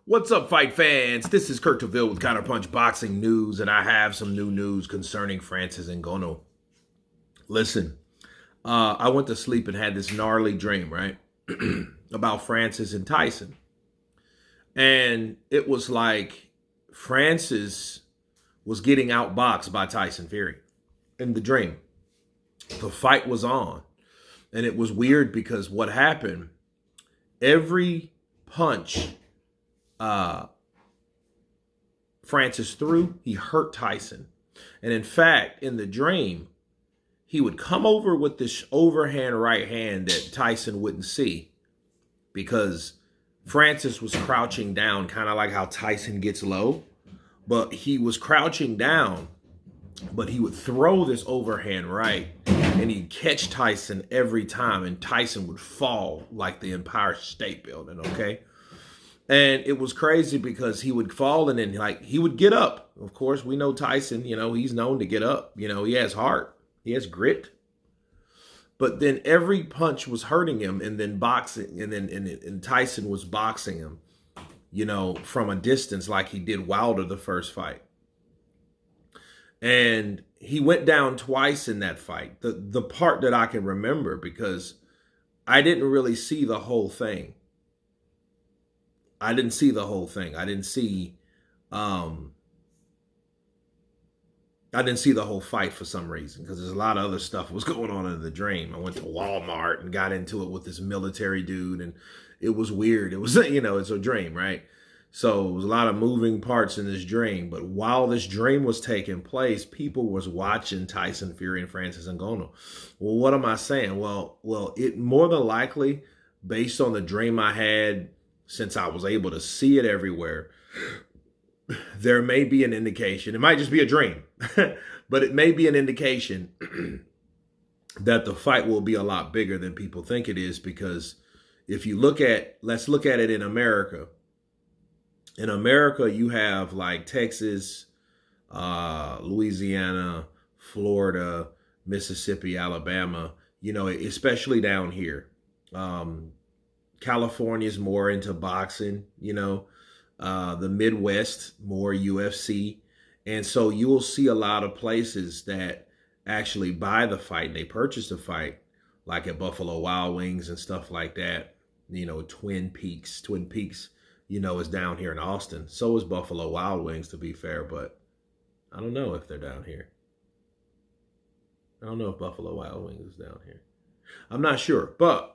What's up, fight fans? This is Kurt DeVille with Counterpunch Boxing News, and I have some new news concerning Francis Ngannou. Listen, I went to sleep and had this gnarly dream, right, about Francis and Tyson. And it was like Francis was getting outboxed by Tyson Fury in the dream. The fight was on. And it was weird because what happened, every punch Francis threw, he hurt Tyson. And in fact, in the dream, he would come over with this overhand right hand that Tyson wouldn't see because Francis was crouching down, kind of like how Tyson gets low. But he was crouching down, but he would throw this overhand right, and he'd catch Tyson every time, and Tyson would fall like the Empire State Building, okay? And it was crazy because he would fall and then he would get up. Of course, we know Tyson, he's known to get up. He has heart. He has grit. But then every punch was hurting him, and then boxing, and Tyson was boxing him, from a distance like he did Wilder the first fight. And he went down twice in that fight. The part that I can remember, because I didn't really see the whole thing. I didn't see the whole thing. I didn't see the whole fight for some reason, because there's a lot of other stuff was going on in the dream. I went to Walmart and got into it with this military dude, and it was weird. It was, it's a dream, right? So it was a lot of moving parts in this dream. But while this dream was taking place, people was watching Tyson Fury and Francis Ngannou. Well, what am I saying? Well, it more than likely, based on the dream I had, since I was able to see it everywhere, there may be an indication. It might just be a dream, but it may be an indication that the fight will be a lot bigger than people think it is. Because if you let's look at it in America. In America, you have like Texas, Louisiana, Florida, Mississippi, Alabama, especially down here. California's more into boxing, the Midwest, more UFC. And so you will see a lot of places that actually buy the fight and they purchase the fight, like at Buffalo Wild Wings and stuff like that. Twin Peaks, is down here in Austin. So is Buffalo Wild Wings, to be fair, but I don't know if they're down here. I don't know if Buffalo Wild Wings is down here. I'm not sure, but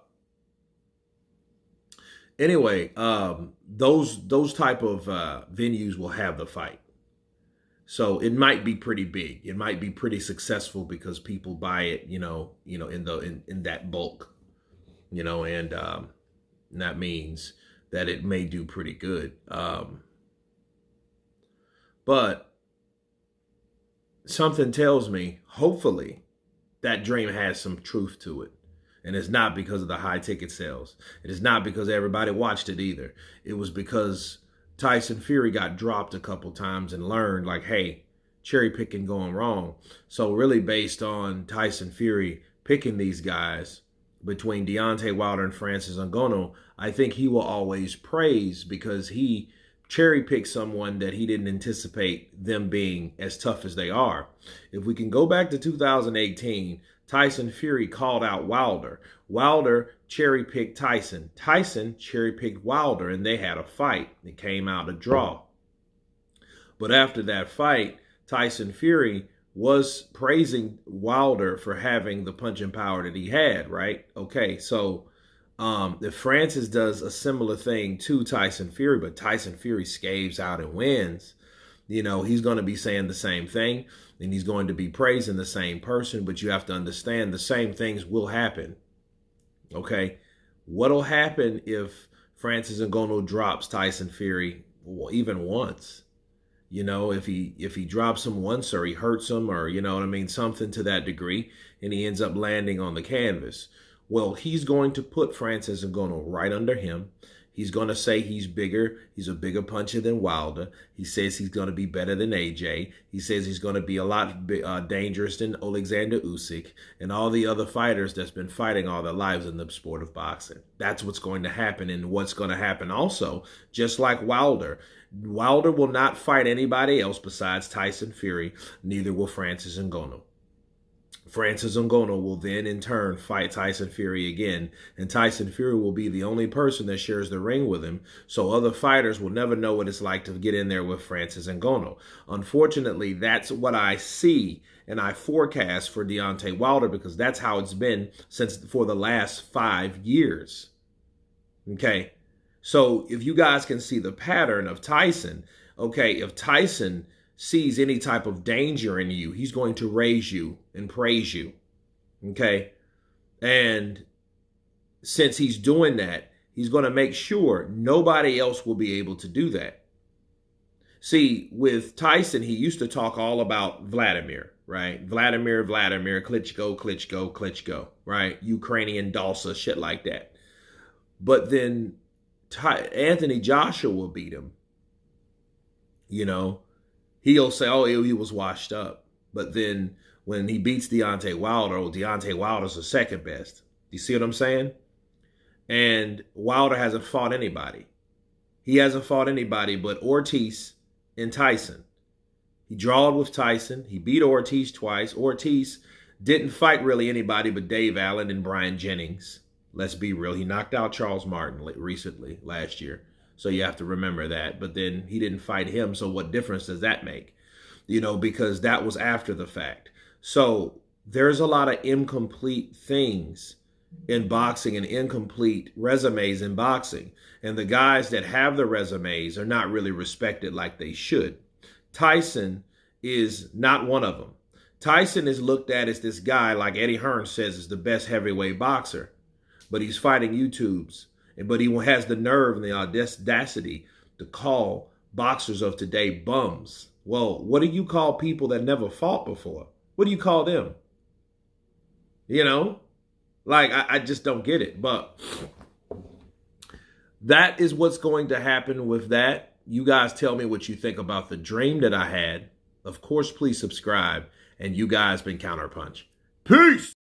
anyway, those type of venues will have the fight. So it might be pretty big. It might be pretty successful because people buy it, in that bulk, and that means that it may do pretty good. But something tells me, hopefully, that dream has some truth to it. And it's not because of the high ticket sales. It is not because everybody watched it either. It was because Tyson Fury got dropped a couple times and learned, like, hey, cherry picking going wrong. So really based on Tyson Fury picking these guys between Deontay Wilder and Francis Ngannou, I think he will always praise, because he cherry picked someone that he didn't anticipate them being as tough as they are. If we can go back to 2018, Tyson Fury called out Wilder. Wilder cherry-picked Tyson. Tyson cherry-picked Wilder, and they had a fight. It came out a draw. But after that fight, Tyson Fury was praising Wilder for having the punching power that he had, right? Okay, so if Francis does a similar thing to Tyson Fury, but Tyson Fury scaves out and wins, he's going to be saying the same thing, and he's going to be praising the same person. But you have to understand, the same things will happen. Okay, what'll happen if Francis Ngannou drops Tyson Fury even once? If he drops him once, or he hurts him, or something to that degree, and he ends up landing on the canvas. Well, he's going to put Francis Ngannou right under him. He's going to say he's bigger. He's a bigger puncher than Wilder. He says he's going to be better than AJ. He says he's going to be a lot dangerous than Alexander Usyk and all the other fighters that's been fighting all their lives in the sport of boxing. That's what's going to happen. And what's going to happen also, just like Wilder will not fight anybody else besides Tyson Fury. Neither will Francis Ngannou. Francis Ngannou will then in turn fight Tyson Fury again, and Tyson Fury will be the only person that shares the ring with him, so other fighters will never know what it's like to get in there with Francis Ngannou. Unfortunately, that's what I see and I forecast for Deontay Wilder, because that's how it's been for the last 5 years. Okay, so if you guys can see the pattern of Tyson, okay, if Tyson sees any type of danger in you, he's going to raise you and praise you. Okay? And since he's doing that, he's going to make sure nobody else will be able to do that. See, with Tyson, he used to talk all about Vladimir, right? Vladimir, Klitschko, right? Ukrainian Dalsa, shit like that. But then Anthony Joshua will beat him. You know? He'll say, oh, he was washed up. But then when he beats Deontay Wilder, Deontay Wilder's the second best. You see what I'm saying? And Wilder hasn't fought anybody. He hasn't fought anybody but Ortiz and Tyson. He drawed with Tyson. He beat Ortiz twice. Ortiz didn't fight really anybody but Dave Allen and Brian Jennings. Let's be real. He knocked out Charles Martin recently, last year. So you have to remember that. But then he didn't fight him. So what difference does that make? You know, because that was after the fact. So there's a lot of incomplete things in boxing and incomplete resumes in boxing. And the guys that have the resumes are not really respected like they should. Tyson is not one of them. Tyson is looked at as this guy, like Eddie Hearn says, is the best heavyweight boxer. But he's fighting YouTubes. But he has the nerve and the audacity to call boxers of today bums. Well, what do you call people that never fought before? What do you call them? You know? Like, I just don't get it. But that is what's going to happen with that. You guys tell me what you think about the dream that I had. Of course, please subscribe. And you guys been Counterpunch. Peace!